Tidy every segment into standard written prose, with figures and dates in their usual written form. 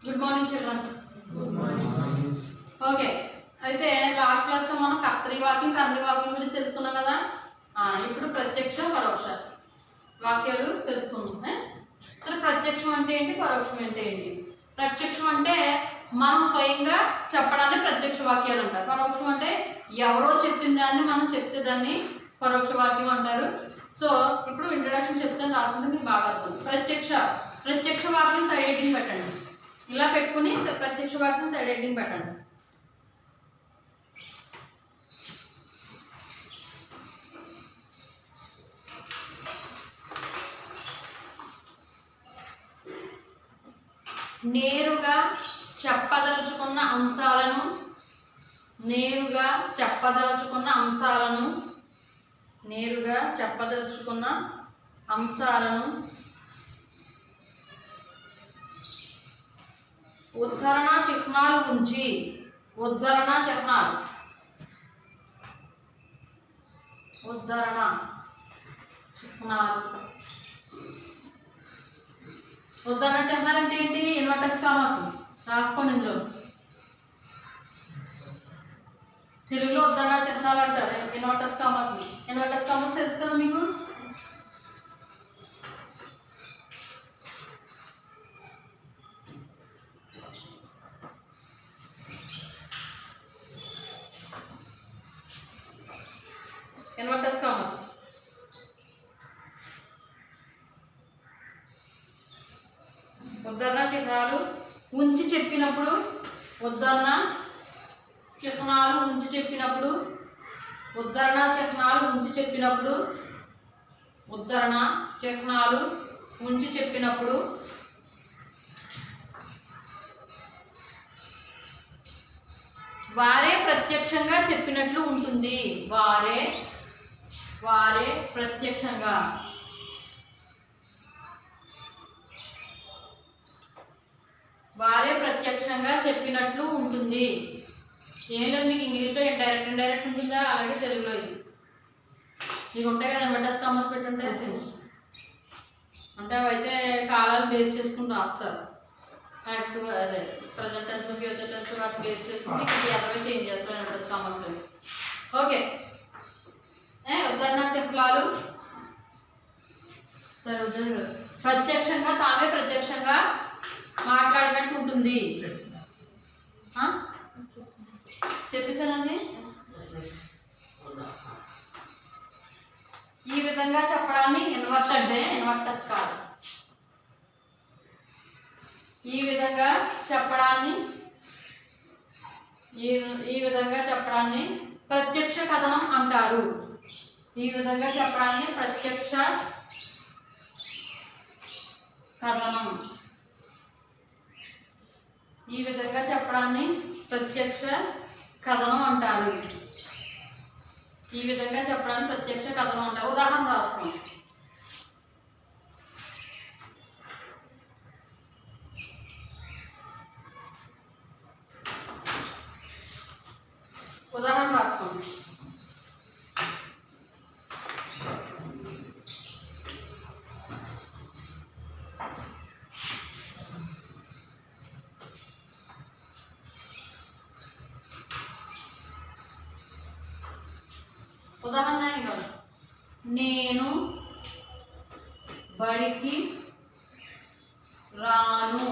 Good morning children. Okay, అయితే last క్లాస్లో మనం కర్తరి వాక్యం కర్ణి వాక్యం గురించి తెలుసుకున్నాం కదా. ఇప్పుడు ప్రత్యక్ష పరోక్ష వాక్యాలు తెలుసుకుందాం. సరే, ప్రత్యక్షం అంటే ఏంటి, పరోక్షం అంటే ఏంటి? ప్రత్యక్షం అంటే మనం స్వయంగా చెప్పడాన్ని ప్రత్యక్ష వాక్యాలు అంటారు. పరోక్షం అంటే ఎవరో చెప్పిన దాన్ని మనం చెప్తే దాన్ని పరోక్ష వాక్యం అంటారు. సో ఇప్పుడు ఇంట్రడక్షన్ చెప్తాను, రాసుకుంటే మీకు బాగా అర్థం. ప్రత్యక్ష వాక్యం సైడ్ హెడ్డింగ్ పెట్టండి. ఇలా పెట్టుకుని ప్రత్యక్ష వాక్యం సైడ్ హెడ్డింగ్ పెట్టండి. నేరుగా చెప్పదలుచుకున్న అంశాలను ఉద్ధరణ చిహ్నాలు ఉంచి ఉద్ధరణ చిహ్నాలు అంటే ఏంటి? ఇన్వర్టర్స్ కామర్స్ రాసుకోండి. ఇందులో తెలుగులో ఉద్ధరణ చిహ్నాలు అంటారు. ఇన్వర్టర్స్ కామర్స్ తెలుసు కదా మీకు. ఇన్వర్టర్స్ కామర్స్ ఉద్ధరణ చిహ్నాలు ఉంచి చెప్పినప్పుడు ఉద్ధరణ చిహ్నాలు ఉంచి చెప్పినప్పుడు వారే ప్రత్యక్షంగా చెప్పినట్లు ఉంటుంది. వారే ప్రత్యక్షంగా చెప్పినట్లు ఉంటుంది. ఏం లేదు, మీకు ఇంగ్లీష్లో ఇండైరెక్ట్ ఉంటుందా, అలాగే తెలుగులో ఇది మీకు ఉంటాయి కదా. ఇన్వర్టర్స్ కామర్స్ పెట్టుంటే అంటే అవైతే కాలాలు బేస్ చేసుకుని రాస్తారు. యాక్టివ్ అదే ప్రజెంట్ టెన్స్, ఫ్యూచర్ టెన్స్ వాటి బేస్ చేసుకుని ఎవరైనా చేంజ్ చేస్తారు ఇన్వర్టర్స్ కామర్స్లో. ఓకే, ఉదాహరణ చిహ్నాలు తామే ప్రత్యక్షంగా మాట్లాడినట్టు ఉంటుంది. చెప్పేసానండి. ఈ విధంగా చెప్పడాన్ని ఇన్వర్టర్స్ కాదు. ఈ విధంగా చెప్పడాన్ని ప్రత్యక్ష కథనం అంటారు. ఈ విధంగా చెప్పడాన్ని ప్రత్యక్ష కథనం అంటారు. ఉదాహరణ రాసుకోండి. ఉదాహరణ నేను బడికి రాను.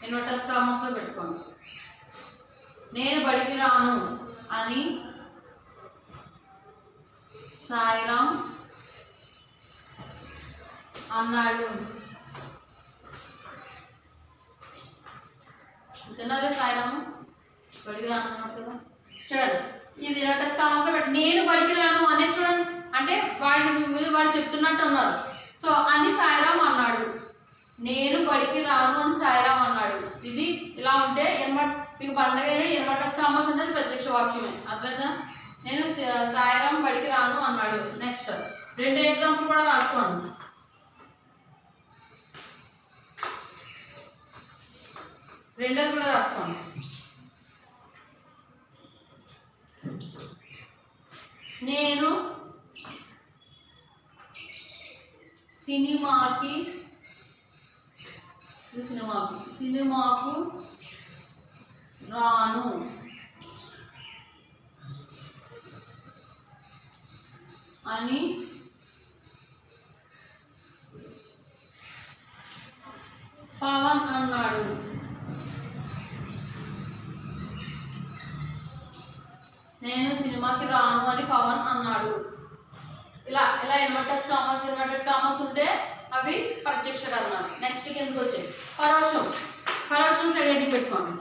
ఇన్వర్టర్స్ కామర్స్లో పెట్టుకోండి. నేను బడికి రాను అని సాయిరామ్ అన్నాడు. అంటున్నారు సాయిరామ్ బడికి రాను అన్నాడు కదా. చూడండి, ఇది ఇన్వర్టర్స్ కామర్స్లో పెట్టి నేను బడికి రాను అనేది చూడండి. అంటే వాడు చెప్తున్నట్టు ఉన్నారు. సో అని సాయిరామ్ అన్నాడు, నేను బడికి రాను అని సాయిరామ్ అన్నాడు. ఇది ఇలా ఉంటే మీకు పండగ ఇన్వర్టర్స్ కామర్స్ అంటే ప్రత్యక్ష వాక్యమే. అర్థమైందా? నేను సాయిరామ్ బడికి రాను అన్నాడు. నెక్స్ట్ 2 ఎగ్జాంపుల్ కూడా రాసుకోండి. రెండోది కూడా రాసుకోండి. నేను సినిమాకి ఇది సినిమాకు. సినిమాకు రాను అని పవన్ అన్నాడు. నేను సినిమాకి రాను అని పవన్ అన్నాడు. ఇలా ఇలా ఇన్వర్టెడ్ కామర్స్ ఉంటే అవి ప్రత్యక్ష కథనాలు. నెక్స్ట్ కిందకి వచ్చాయి పరోక్షం. పరోక్షం సైడ్ హెడ్డింగ్ పెట్టుకోండి.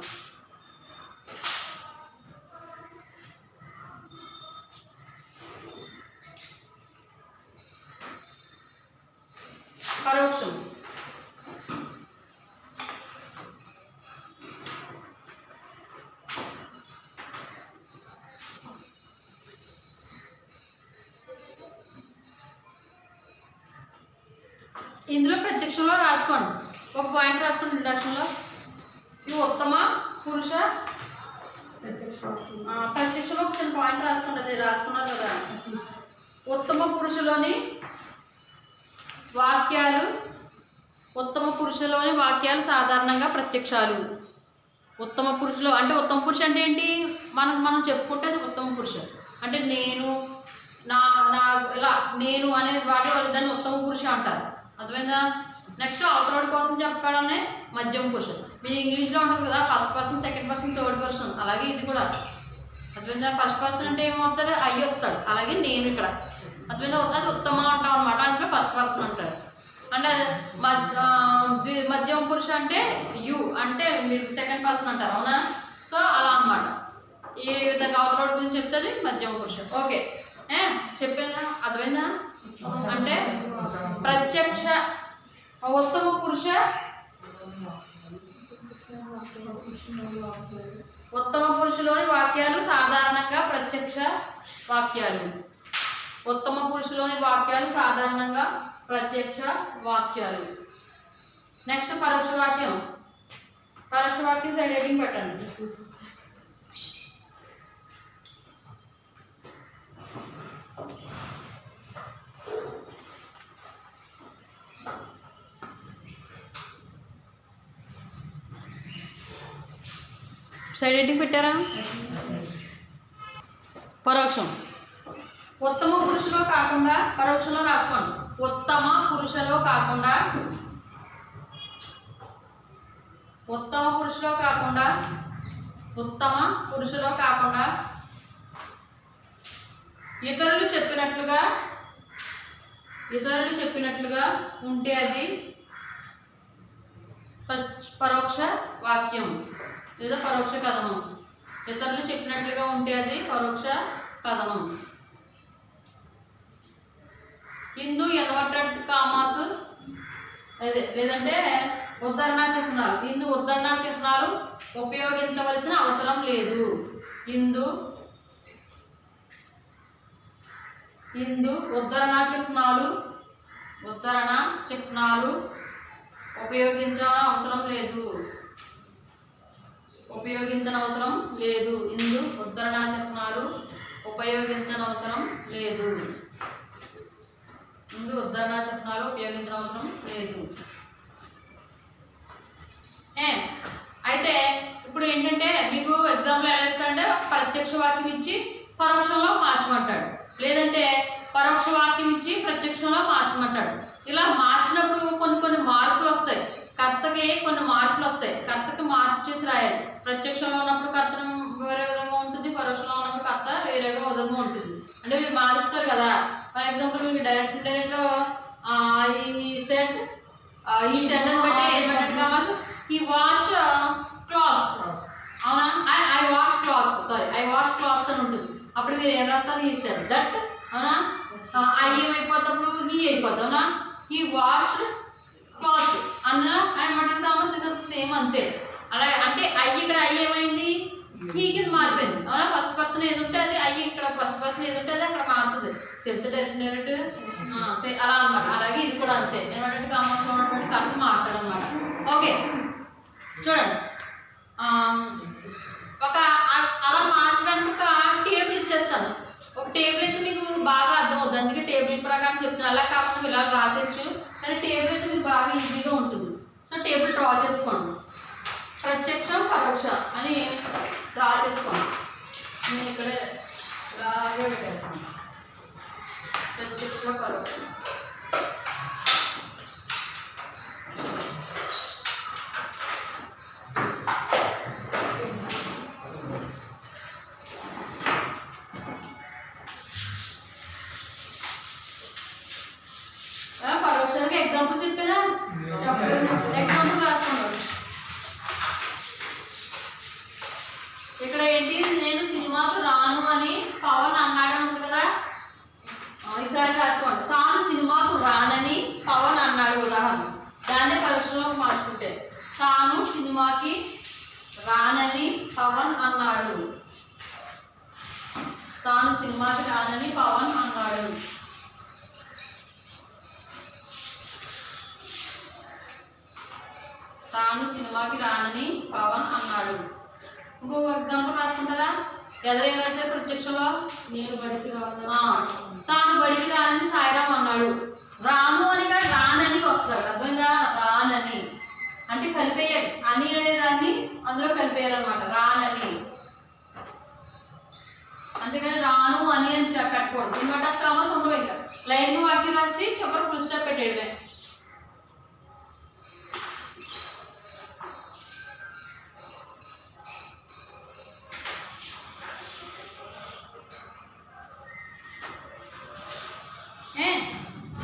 పరోక్షం ఇందులో ప్రత్యక్షంలో రాసుకోండి. ఒక పాయింట్ రాసుకోండి ఇంట్రడక్షన్లో. ఇవి ఉత్తమ పురుష ప్రత్యక్షంలో ఒక చిన్న పాయింట్ రాసుకోండి. అది రాసుకున్నారు కదా. ఉత్తమ పురుషులోని వాక్యాలు. ఉత్తమ పురుషులోని వాక్యాలు సాధారణంగా ప్రత్యక్షాలు. ఉత్తమ పురుషులు అంటే ఉత్తమ పురుష అంటే ఏంటి? మనం చెప్పుకుంటే అది ఉత్తమ పురుష అంటే నేను నా నా ఇలా నేను అనే వాటి వాళ్ళు దాన్ని ఉత్తమ పురుష అంటారు. అర్థమైందా? నెక్స్ట్ అవతలవాడి కోసం చెప్పడానే మధ్యమ పురుష. మీ ఇంగ్లీష్లో ఉంటుంది కదా first person, second person, third person. అలాగే ఇది కూడా అర్థమైందా? ఫస్ట్ పర్సన్ అంటే ఏమవుతాడు? అయ్యి వస్తాడు. అలాగే నేను ఇక్కడ అర్థమైందా? అది ఉత్తమ అంటాం అనమాట. అంటే ఫస్ట్ పర్సన్ అంటారు. అంటే మధ్యమ పురుష అంటే యు అంటే మీరు సెకండ్ పర్సన్ అంటారు. అవునా? సో అలా అనమాట. ఈ విధంగా అవతలవాడి గురించి చెప్తుంది మధ్యమ పురుష. ఓకే చెప్పానా? అర్థమైందా? అంటే ప్రత్యక్ష ఉత్తమ పురుష ఉత్తమ పురుషులోని వాక్యాలు సాధారణంగా ప్రత్యక్ష వాక్యాలు. ఉత్తమ పురుషులోని వాక్యాలు సాధారణంగా ప్రత్యక్ష వాక్యాలు. నెక్స్ట్ పరోక్ష వాక్యం. పరోక్ష వాక్యం సైడ్ హెడ్డింగ్ పెట్టండి. సైడ్ హెడ్డింగ్ పెట్టారా? పరోక్షం ఉత్తమ పురుషులో కాకుండా పరోక్షంలో రాసుకోండి. ఉత్తమ పురుషులో కాకుండా ఉత్తమ పురుషులో కాకుండా ఉత్తమ పురుషులో కాకుండా ఇతరులు చెప్పినట్లుగా ఉంటే అది పరోక్ష వాక్యం లేదా పరోక్ష కథనం. ఇతరులు చెప్పినట్లుగా ఉంటే అది పరోక్ష కథనం. హిందూ ఇన్వర్టెడ్ కామాస్ లేదంటే ఉద్ధరణ చిహ్నాలు. హిందూ ఉద్ధరణ చిహ్నాలు ఉపయోగించవలసిన అవసరం లేదు. హిందూ ఉద్ధరణ చిహ్నాలు ఉపయోగించనవసరం లేదు. హిందూ ఉద్ధరణ చిహ్నాలు ఉపయోగించనవసరం లేదు. అయితే ఇప్పుడు ఏంటంటే మీకు ఎగ్జామ్లో ఎలా ఇస్తాడంటే ప్రత్యక్ష వాక్యం ఇచ్చి పరోక్షంలో మార్చమంటాడు, లేదంటే పరోక్ష వాక్యం ఇచ్చి ప్రత్యక్షంలో మార్చమంటాడు. ఇలా మార్చినప్పుడు కొన్ని మార్పులు వస్తాయి. కర్తకి కొన్ని మార్పులు వస్తాయి. కర్తకి మార్పు చేసి రాయాలి. ప్రత్యక్షంలో ఉన్నప్పుడు కర్తను వేరే విధంగా ఉంటుంది, పరోక్షంలో ఉన్నప్పుడు కర్త వేరేగా విధంగా ఉంటుంది. అంటే మీరు మారుస్తారు కదా. ఫర్ ఎగ్జాంపుల్ మీకు ఇండైరెక్ట్లో ఈ సెడ్ అని బట్టి ఏమంటాడు కావాలి? ఈ వాష్ క్లాత్స్. అవునా? ఐ వాష్ క్లాత్స్ అని ఉంటుంది. అప్పుడు మీరు ఏం రాస్తారు? ఈ సెడ్ దట్. అవునా? ఐ ఏమైపోతాప్పుడు హీ అయిపోతుంది. అవునా? హీ వాష్ క్లాత్స్ అన్న ఏమంటాడు కావాలి? ఇది సేమ్ అంతే. అలాగే అంటే ఐ ఇక్కడ ఐ ఏమైంది? హీ కింద మారిపోయింది. అవునా? ఫస్ట్ పర్సన్ ఏది ఉంటే అది ఐ, ఇక్కడ ఫస్ట్ పర్సన్ ఏది ఉంటే అది అక్కడ మారుతుంది. తెలుసు డైరెక్ట్ అలా అనమాట. అలాగే ఇది కూడా అంతే. ఏమంటే కామర్స్లో ఉన్నటువంటి కరెక్ట్ మార్చడం అనమాట. ఓకే చూడండి. అలా మార్చడానికి ఒక టేబుల్ ఇచ్చేస్తాను. ఒక టేబుల్ అయితే మీకు బాగా అర్థం అవుతుంది. అందుకే టేబుల్ ప్రకారం చెప్తాను. అలా కాకుండా ఇలా రాసేయచ్చు, కానీ టేబుల్ అయితే మీకు బాగా ఈజీగా ఉంటుంది. సో టేబుల్ డ్రా చేసుకోండి. ప్రత్యక్షం పరోక్ష అని డ్రా చేసుకోండి. నేను ఇక్కడే డ్రాగా పెట్టేస్తాను. ప్రత్యక్ష పరోక్ష పరోక్షానికి ఎగ్జాంపుల్ చెప్పానా? ఎగ్జాంపుల్ రాసుకున్నాడు. ఇక్కడ ఏంటి, నేను సినిమాకు రాను అని పవన్ అన్నాడని ఉంది కదా, ఈసారి రాసుకోండి. తాను సినిమాకు రానని పవన్ అన్నాడు ఉదాహరణ. దాన్నే పరోక్షంలోకి మార్చుకుంటే తాను సినిమాకి రానని పవన్ అన్నాడు. తాను సినిమాకి రానని పవన్ అన్నాడు. తాను సినిమాకి రానని పవన్ అన్నాడు. ఇంకొక ఎగ్జాంపుల్ రాసుకుంటారా? ఎదురేం రాశారు ప్రత్యక్షంలో? నేను బడికి రాను. తాను బడికి రానని సాయిరామ్ అన్నాడు. రాను అని కాదు, రానని వస్తాడు. అర్థమైందా? రానని అంటే కలిపేయాలి. అని అనే దాన్ని అందులో కలిపేయాలన్నమాట. రానని అంతేగాని రాను అని అని కట్టుకోవడం. ఇన్వర్టర్స్ కావాల్సి ఉండవు. ఇంకా లైన్ వాక్యం రాసి చివరి ఫుల్ స్టాప్ పెట్టేయడమే.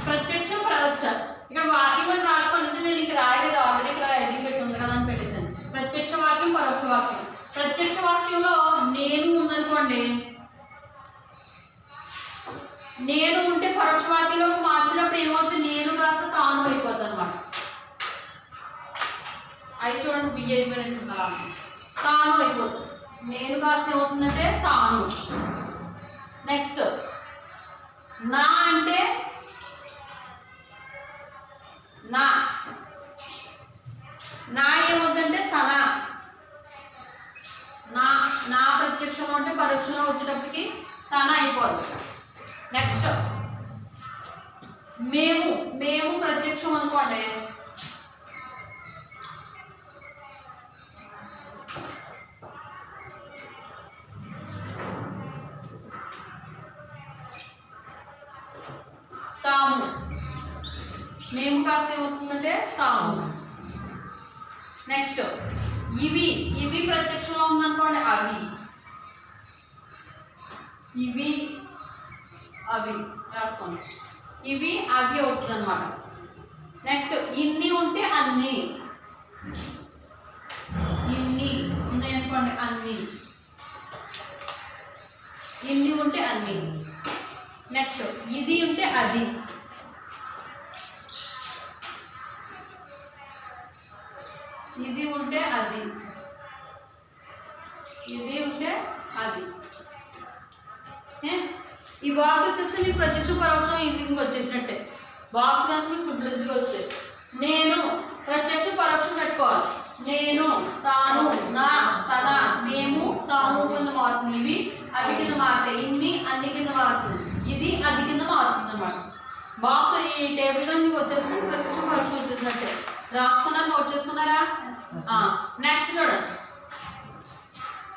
ప్రత్యక్షం పరోక్ష. ఇక్కడ వాక్యం అని రాసుకోవాలంటే నేను ఇక్కడ రాయలేదు, ఆల్రెడీ ఇక్కడ ఎడిటింగ్ పెట్టి ఉంది కదా అని పెట్టేశాను. ప్రత్యక్ష వాక్యం పరోక్ష వాక్యం. ప్రత్యక్ష వాక్యంలో నేను ఉందనుకోండి, నేను ఉంటే పరోక్ష వాక్యంలో మార్చినప్పుడు ఏమవుతుంది? నేను కాస్త తాను అయిపోతుంది అనమాట. అవి చూడండి, బియ్య అయిపోయినట్టు తాను అయిపోతుంది. నేను కాస్త ఏమవుతుందంటే తాను. నెక్స్ట్ నా అంటే నా. నా ఏమవుతుందంటే తన. నా నా ప్రత్యక్షం అంటే పరోక్షంలో వచ్చేటప్పటికి తన అయిపోతుంది. నెక్స్ట్ మేము. మేము ప్రత్యక్షం అనుకోండి, తాము. మేము కాస్త ఏమవుతుందంటే తాము. నెక్స్ట్ ఇవి. ఇవి ప్రత్యక్షంలో ఉందనుకోండి, అవి. ఇవి అవి రాసుకోండి. ఇవి అవి అవుతుంది అనమాట. నెక్స్ట్ ఇన్ని ఉంటే అన్ని. ఇన్ని ఉన్నాయనుకోండి, అన్ని. ఇన్ని ఉంటే అన్ని. నెక్స్ట్ ఇది ఉంటే అది. ఇది ఉంటే అది. ఇది ఉంటే అది. ఈ బాక్స్ వచ్చేస్తే మీకు ప్రత్యక్ష పరోక్షం ఈజీగా వచ్చేసినట్టే. బాక్స్ కనుక మీకు ఫుడ్గా వస్తాయి. నేను ప్రత్యక్ష పరోక్షం పెట్టుకోవాలి. నేను, తాను, నా, తన, మేము, తాము కింద మారుతుంది. ఇవి అవి కింద మారుతాయి. ఇన్ని అన్ని కింద మారుతుంది. ఇది అది కింద మారుతుంది అన్నమాట. బాక్స్ ఈ టేబుల్లో మీకు వచ్చేస్తుంది. ప్రత్యక్ష పరోక్షం వచ్చేసినట్టే. రాసుకున్నారు, నోట్ చేసుకున్నారా? నెక్స్ట్ చూడండి.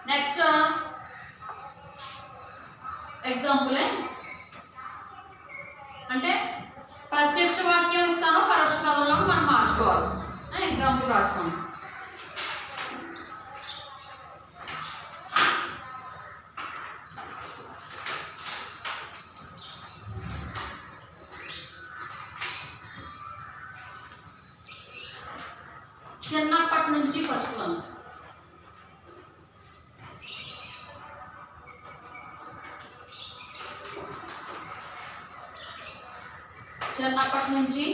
నెక్స్ట్ ఎగ్జాంపుల్ అంటే ప్రత్యక్ష వాక్యం ఇస్తాను, పరోక్ష పదంలో మనం మార్చుకోవాలి అని ఎగ్జాంపుల్ రాసుకోండి. చిన్నప్పటి నుంచి ఫస్ట్ వన్. చిన్నప్పటి నుంచి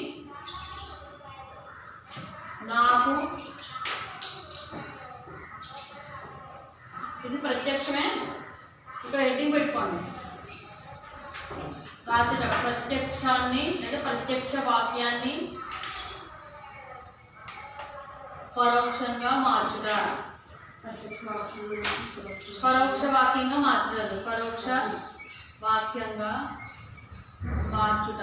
నాకు. ఇది ప్రత్యక్షమే. ఇక్కడ హెడ్డింగ్ పెట్టుకోండి రాసేటప్పుడు. ప్రత్యక్షాన్ని లేదా ప్రత్యక్ష వాక్యాన్ని పరోక్షంగా మార్చుట. పరోక్ష వాక్యంగా మార్చలేదు, పరోక్ష వాక్యంగా మార్చుట.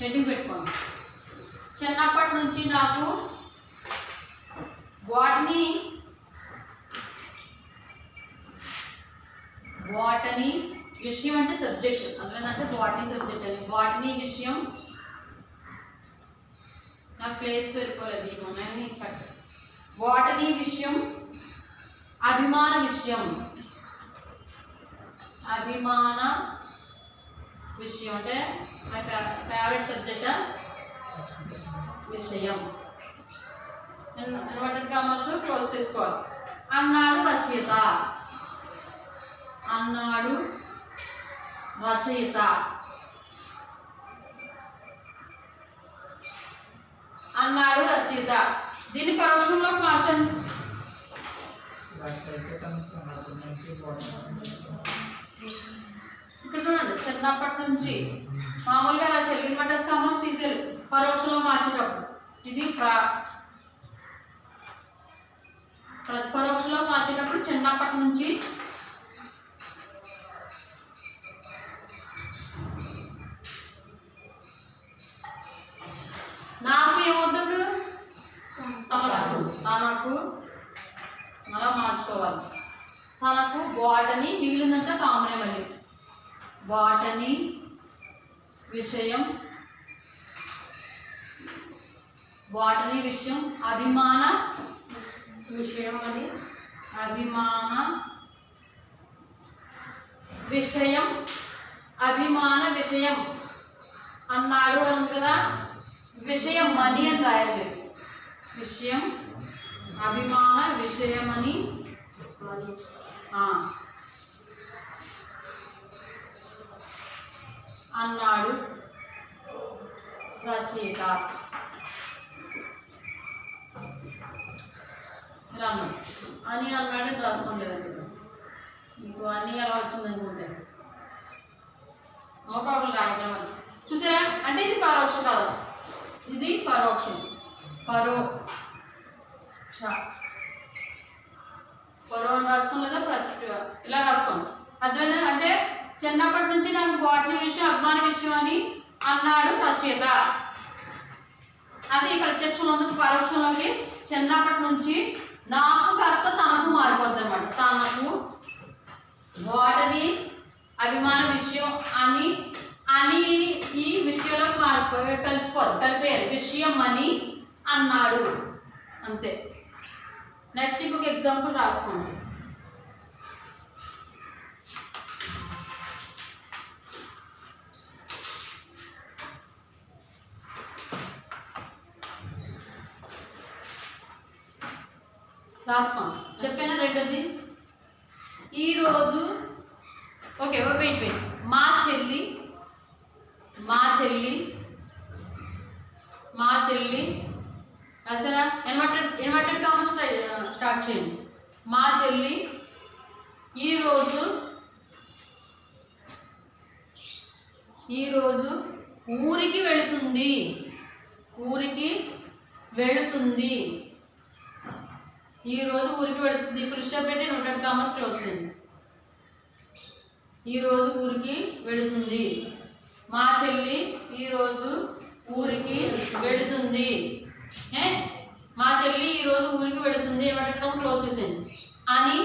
హెడ్డింగ్ పెట్టుకోండి. చిన్నప్పటి నుంచి నాకు బాటనీ విషయం అంటే సబ్జెక్ట్, అందులోనంటే బాటనీ సబ్జెక్ట్ అని. బాటనీ విషయం నాకు ప్లేస్ సరిపోలేదు. బాటనీ విషయం అభిమాన విషయం. అభిమాన విషయం అంటే మై ఫేవరెట్ సబ్జెక్ట్ విషయం. ఇన్వర్టెడ్ కామర్స్ క్లోజ్ చేసుకోవాలి. అన్నాడు రచయిత. అన్నాడు రచయిత. అన్నాడు రచయిత. దీన్ని పరోక్షంలోకి మార్చండి. ఇక్కడ చూడండి, చిన్నప్పటి నుంచి మామూలుగా రాశారు. ఇన్వర్టెడ్ కామర్స్ తీసేరు పరోక్షంలో మార్చేటప్పుడు. ఇది పరోక్షంలో మార్చేటప్పుడు చిన్నప్పటి నుంచి నాకు ఏమవుతుంది, తనకు అలా మార్చుకోవాలి. తనకు బాటనీ మిగిలిందంటే కామనే. మళ్ళీ బాటనీ విషయం, బాటనీ విషయం అభిమాన విషయం అని. అభిమాన విషయం, అభిమాన విషయం అన్నాడు అని కదా. విషయం మని అని రాయాలి. విషయం అభిమాన విషయమని అన్నాడు రచయిత. ఇలా అన్నాడు అని అన్నాడని రాసుకోలేదు. మీకు అన్నీ ఎలా వచ్చింది అనుకుంటే నో ప్రాబ్లం రాయగలమని చూసారా. అంటే ఇది పరోక్ష కాదు, ఇది పరోక్షం. పరో అని రాసుకోండి, లేదా ప్రత్యక్ష ఇలా రాసుకోండి. అర్థమైనా. అంటే చిన్నప్పటి నుంచి నాకు బాటనీ విషయం అభిమాన విషయం అని అన్నాడు రచయిత. అది ప్రత్యక్షంలో నుంచి పరోక్షంలోకి చిన్నప్పటి నుంచి నాకు కాస్త తనకు మారిపోద్ది అన్నమాట. తనకు బాటనీ అభిమాన విషయం అని ఈ విషయంలోకి మారిపోయి కలిపేయాలి. విషయం అని అన్నాడు, అంతే. నెక్స్ట్ ఇంకొక ఎగ్జాంపుల్ రాసుకోండి. రాసుకోండి. చెప్పాను రెండోది. ఈరోజు ఓకే వెయిట్ మా చెల్లి రాసారా. ఇన్వర్టెడ్ కామర్స్ స్టార్ట్ చేయండి. మా చెల్లి ఈరోజు ఊరికి వెళుతుంది. ఈరోజు ఊరికి వెళుతుంది. ఫుల్ స్టాప్ పెట్టి ఇన్వర్టెడ్ కామర్స్ క్లోజ్ చేయండి. ఈరోజు ఊరికి వెళుతుంది. మా చెల్లి ఈరోజు ఊరికి వెళుతుంది. మా చెల్లి ఈరోజు ఊరికి వెళుతుంది ఏమంటే క్లోజ్ చేసేయండి. అని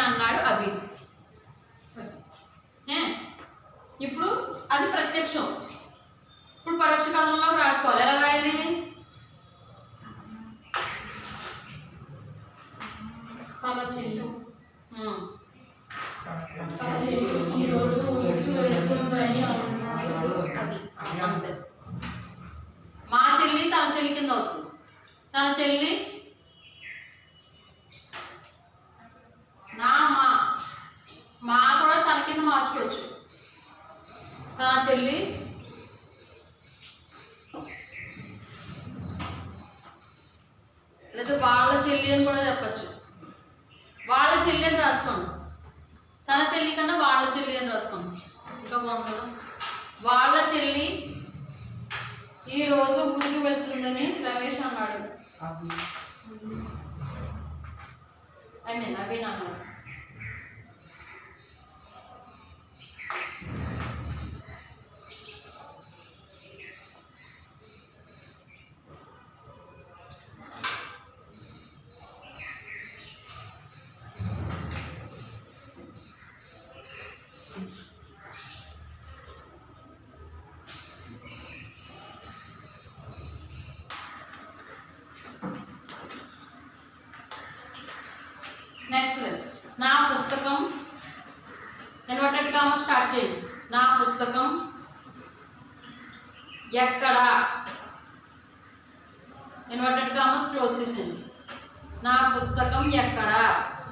అన్నాడు అభి. ఇప్పుడు అది ప్రత్యక్షం. ఇప్పుడు పరోక్ష కాలంలో రాసుకోవాలి. ఎలా రాయాలి? తమ చెల్లి ఈరోజు ఊరికి వెళుతుందని అన్నాడు అభి. అంతే. మా చెల్లి తన చెల్లి కింద అవుతుంది. తన చెల్లి మా కూడా తన కింద మార్చుకోవచ్చు. తన చెల్లి లేదా వాళ్ళ చెల్లి అని కూడా చెప్పచ్చు. వాళ్ళ చెల్లి అని రాసుకోండి. తన చెల్లి కన్నా వాళ్ళ చెల్లి అని రాసుకోండి. ఇంకా బాగుంది. రోజు ఊరికి వెళ్తుందని రమేష్ అన్నాడు. అభిన్ అన్నాడు. నెక్స్ట్ నా పుస్తకం ఇన్వర్టెడ్ కామా స్టార్ట్ చేయండి. నా పుస్తకం ఎక్కడ ఇన్వర్టెడ్ కామర్స్ క్లోజ్ చేసేయండి. నా పుస్తకం ఎక్కడ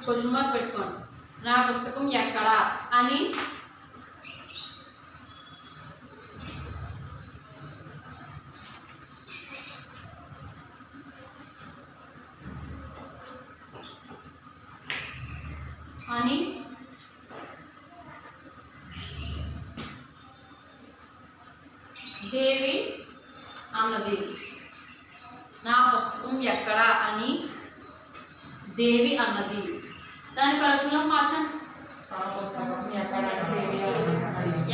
క్వశ్చన్ మార్క్ పెట్టుకోండి. నా పుస్తకం ఎక్కడ అని అని దేవి అన్నది. నా పుస్తకం ఎక్కడ అని దేవి అన్నది. దాని పరీక్షలో మార్చండి.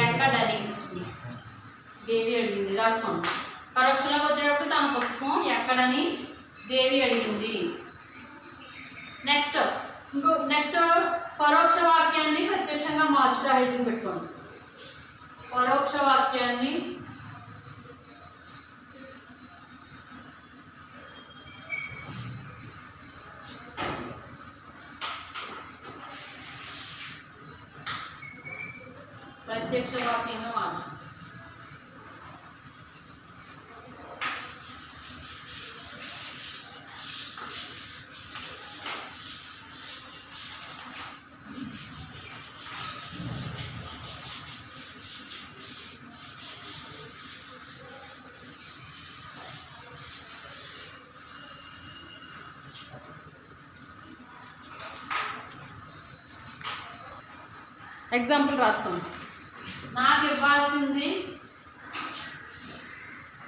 ఎక్కడని దేవి అడిగింది రాసుకోండి. పరీక్షలోకి వచ్చేటప్పుడు తన పుస్తకం ఎక్కడని దేవి అడిగింది. నెక్స్ట్ పరోక్ష వాక్యాన్ని ప్రత్యక్షంగా మార్చుట హెడ్డింగ్ పెట్టుకోండి. పరోక్ష వాక్యాన్ని ప్రత్యక్ష వాక్యంగా మార్చు. ఎగ్జాంపుల్ రాసుకోండి. నాకు ఇవ్వాల్సింది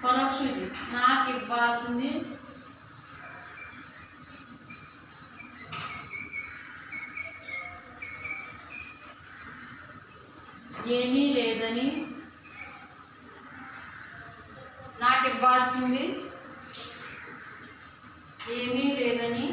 పరోక్షం. నాకు ఇవ్వాల్సింది ఏమీ లేదని. నాకు ఇవ్వాల్సింది ఏమీ లేదని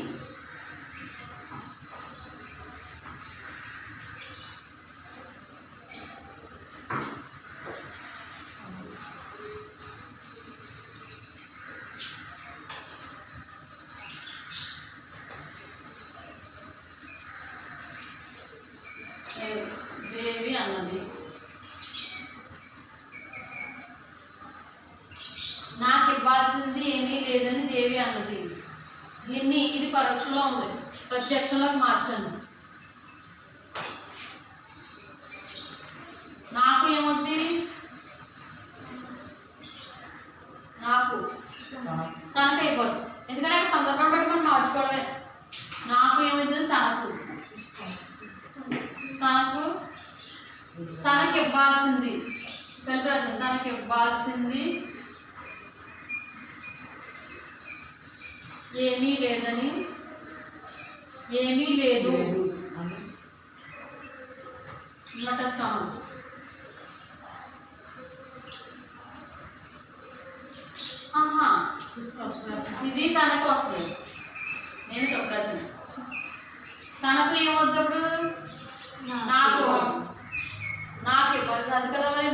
దేవి అన్నది. నాకు ఇవ్వాల్సింది ఏమీ లేదని దేవి అన్నది. ఇది పరోక్షంలో ఉంది, ప్రత్యక్షంలోకి మార్చండి. నాకు ఏమవుద్ది? నాకు తనకు అయిపోద్ది. ఎందుకంటే అక్కడ సందర్భం పెట్టుకొని మార్చుకోవడమే. నాకు ఏమవుతుంది? తనకి ఇవ్వాల్సింది ప్రశ్న. తనకి ఇవ్వాల్సింది ఏమీ లేదని, ఏమీ లేదు. ఇది తనకు వస్తుంది. నేను చెప్పాల్సింది తనకు ఏమవుతుంది? నాకు ఇవ్వాల్సింది. అది కదా మరి.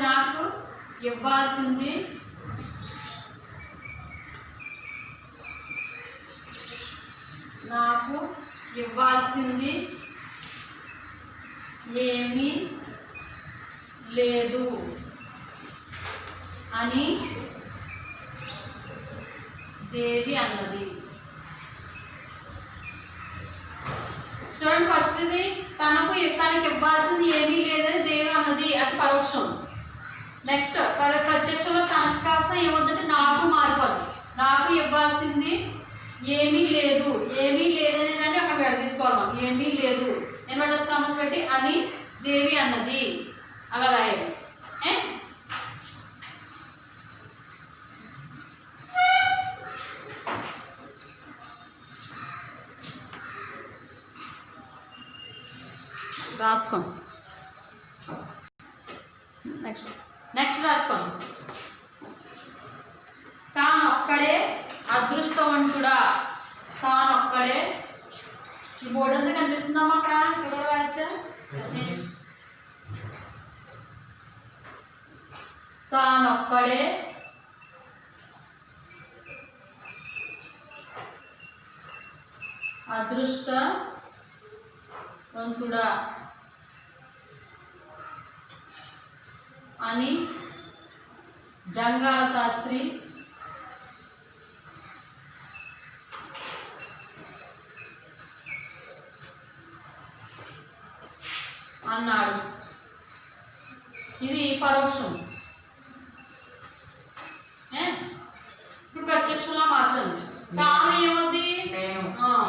నాకు ఇవ్వాల్సింది ఏమీ లేదు అని దేవి అన్నది. చూడండి, ఫస్ట్ ఇది తనకి ఇవ్వాల్సింది ఏమీ లేదని దేవి అన్నది, అది పరోక్షం. నెక్స్ట్ ప్రత్యక్షంలో తనకు కాస్త ఏమవుతుందంటే నాకు మారిపోద్ది. నాకు ఇవ్వాల్సింది ఏమీ లేదు. ఏమీ లేదనే దాన్ని అక్కడ విడదీసుకోవాలి మనం. ఏమీ లేదు ఇన్వర్టెడ్ కామర్స్ పెట్టి అని దేవి అన్నది అలా రాయాలి. రాసుకోండి. నెక్స్ట్ రాసుకోండి. తానొక్కడే అదృష్టవంతుడా. తానొక్కడే. ఈ బోర్డు అంతా కనిపిస్తుందమ్మా అక్కడ? ఇక్కడ రాయచ్చా? తానొక్కడే అదృష్టవంతుడా అని జంగాల శాస్త్రి అన్నాడు. ఇది పరోక్షం. ఇప్పుడు ప్రత్యక్షంలో మార్చండి. తాను ఏమవుతుంది?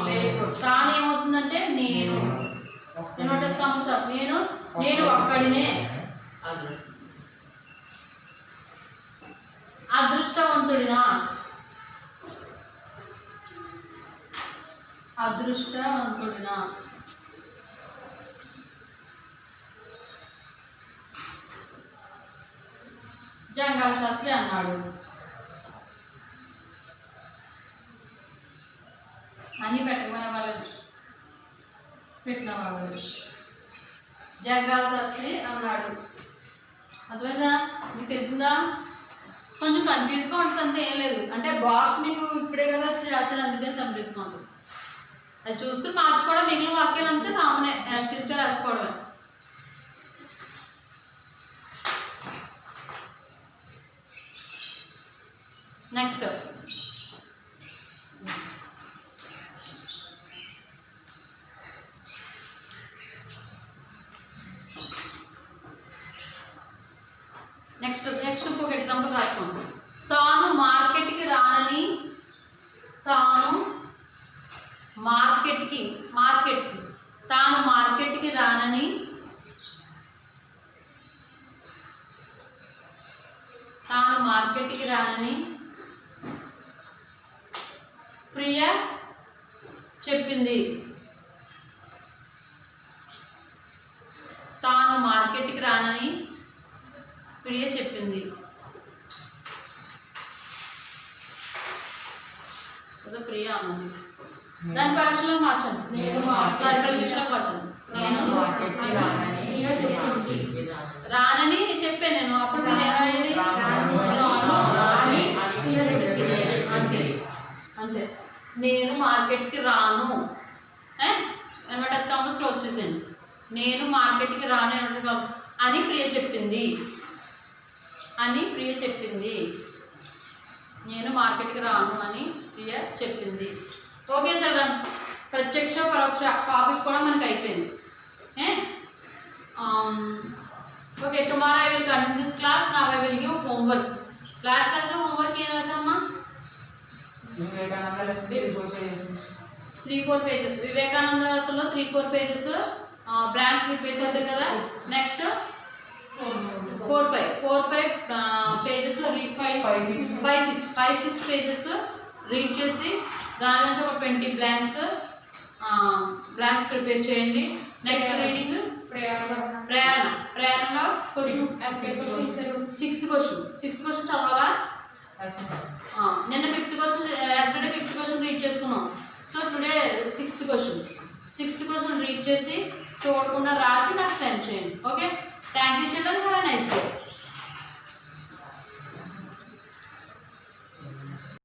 Very good. తాను ఏమవుతుందంటే నేను. నోటేస్తాము సార్. నేను ఒక్కడినే. అదృష్టవంతుడినా. అదృష్టవంతుడినా. జంగాల శాస్త్రి అన్నాడు. అని పెట్టమని వాళ్ళు పెట్టిన వాళ్ళు. జంగాల శాస్త్రి అన్నాడు. అర్థమైందా? మీకు తెలిసిందా? కొంచెం కన్ఫ్యూజ్గా ఉంటుంది అంతే, ఏం లేదు. అంటే బాక్స్ మీకు ఇప్పుడే కదా వచ్చి రాశాను, అందుకని కన్ఫ్యూజ్గా ఉంటుంది. అది చూసుకుని మార్చుకోవడం, మిగిలిన వాక్యాలు అంతే సామాన్య యాస్టీస్గా రాసుకోవడమే. నెక్స్ట్ ఇంకొక ఎగ్జాంపుల్ రాసుకోండి. తాను మార్కెట్కి రానని. తాను మార్కెట్కి రానని ప్రియ చెప్పింది. తాను మార్కెట్కి రానని ప్రియ చెప్పింది. ప్రియ అన్నది. దాని పరీక్షలో మార్చండి. ప్రత్యక్షలో మార్చండి. రానని చెప్పాను నేను. అప్పుడు మీరు ఏమనేది? అంతే. నేను మార్కెట్కి రాను. కామర్స్ క్లోజ్ చేసేయండి. నేను మార్కెట్కి రాను అని ప్రియ చెప్పింది. నేను మార్కెట్కి రాను అని ప్రియ చెప్పింది. ఓకే చిల్డ్రన్, ప్రత్యక్ష పరోక్ష టాపిక్ కూడా మనకి అయిపోయింది. Okay, tomorrow I will continue this class. Now I will give homework. క్లాస్లో హోంవర్క్ ఏం రాసామా? 3-4 పేజెస్. వివేకానంద అసలు 3-4 పేజెస్ బ్రాంచ్ ప్రిపేర్ చేశారు కదా. Next 4-5 pages read 5-6 pages read చేసి దాని నుంచి ఒక 20 బ్లాంక్స్ ప్రిపేర్ చేయండి. నెక్స్ట్ రీడింగ్ ప్రేరణలో సిక్స్త్ క్వశ్చన్ చదవాలా? నిన్న 5th question, yesterday 5th question read చేసుకున్నాం. So today 6th question read చేసి చూడకుండా రాసి నాకు సెండ్ చేయండి. Okay, thank you children. Have a nice day.